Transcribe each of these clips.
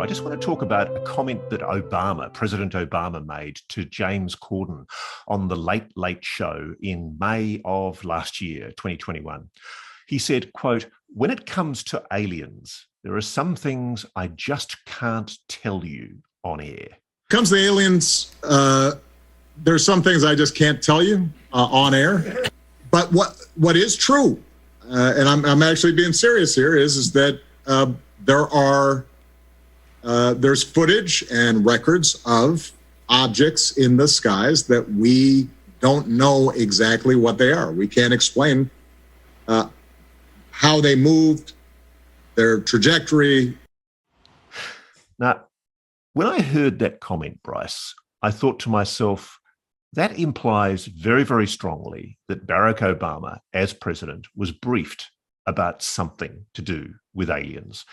I just want to talk about a comment that President Obama made to James Corden on the Late Late Show in May of last year, 2021. He said, quote, "When it comes to aliens, there are some things I just can't tell you on air." Comes to aliens, there's some things I just can't tell you on air. But what is true, and I'm actually being serious here, is that there's footage and records of objects in the skies that we don't know exactly what they are. We can't explain how they moved, their trajectory. Now, when I heard that comment, Bryce, I thought to myself, that implies very, very strongly that Barack Obama, as president, was briefed about something to do with aliens.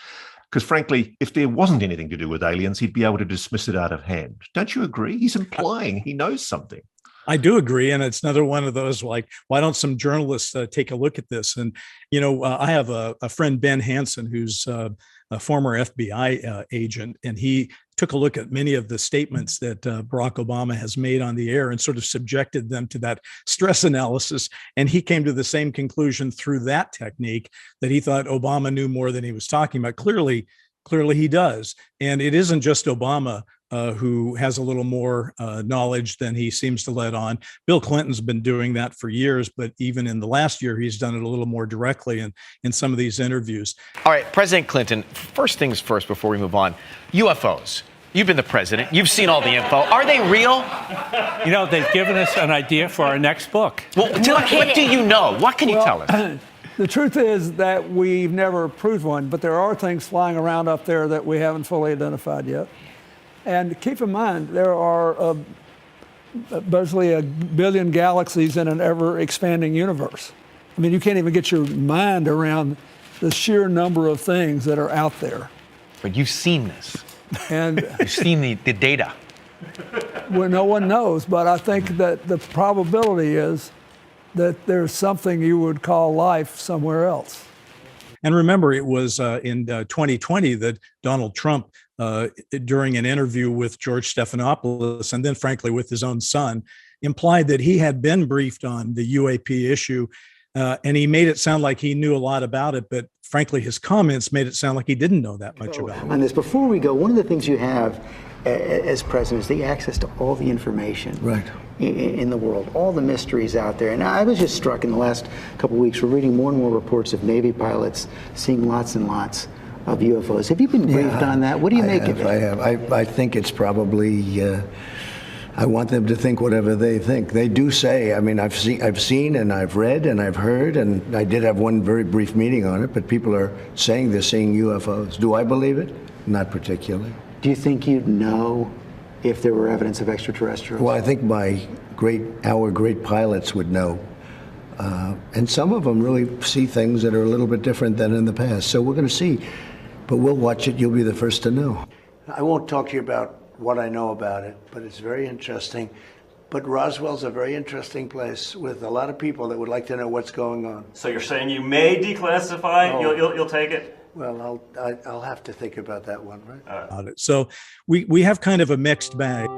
Because frankly, if there wasn't anything to do with aliens, he'd be able to dismiss it out of hand. Don't you agree? He's implying he knows something. I do agree. And it's another one of those, like, why don't some journalists take a look at this? And, you know, I have a friend, Ben Hansen, who's a former FBI agent, and he took a look at many of the statements that Barack Obama has made on the air and sort of subjected them to that stress analysis. And he came to the same conclusion through that technique, that he thought Obama knew more than he was talking about. Clearly he does. And it isn't just Obama who has a little more knowledge than he seems to let on. Bill Clinton's been doing that for years, but even in the last year, he's done it a little more directly in some of these interviews. All right, President Clinton, first things first before we move on, UFOs. You've been the president. You've seen all the info. Are they real? You know, they've given us an idea for our next book. Well, what do you know? What can you tell us? The truth is that we've never proved one, but there are things flying around up there that we haven't fully identified yet. And keep in mind, there are basically 1 billion galaxies in an ever-expanding universe. I mean, you can't even get your mind around the sheer number of things that are out there. But you've seen this. And you've seen the data. Well, no one knows, but I think that the probability is that there's something you would call life somewhere else. And remember, it was in 2020 that Donald Trump, during an interview with George Stephanopoulos, and then frankly with his own son, implied that he had been briefed on the UAP issue. And he made it sound like he knew a lot about it, but frankly, his comments made it sound like he didn't know that much about it. On this, before we go, one of the things you have as president is the access to all the information in the world, all the mysteries out there. And I was just struck in the last couple of weeks, we're reading more and more reports of Navy pilots seeing lots and lots of UFOs. Have you been briefed on that? What do you make of it? I have. I think it's probably, I want them to think whatever they think. They do say, I mean, I've seen and I've read and I've heard, and I did have one very brief meeting on it, but people are saying they're seeing UFOs. Do I believe it? Not particularly. Do you think you'd know if there were evidence of extraterrestrials? Well, I think our great pilots would know. And some of them really see things that are a little bit different than in the past. So we're going to see. But we'll watch it. You'll be the first to know. I won't talk to you about what I know about it, but it's very interesting. But Roswell's a very interesting place with a lot of people that would like to know what's going on. So you're saying you may declassify? Oh. You'll take it? Well, I'll have to think about that one, right? So we have kind of a mixed bag.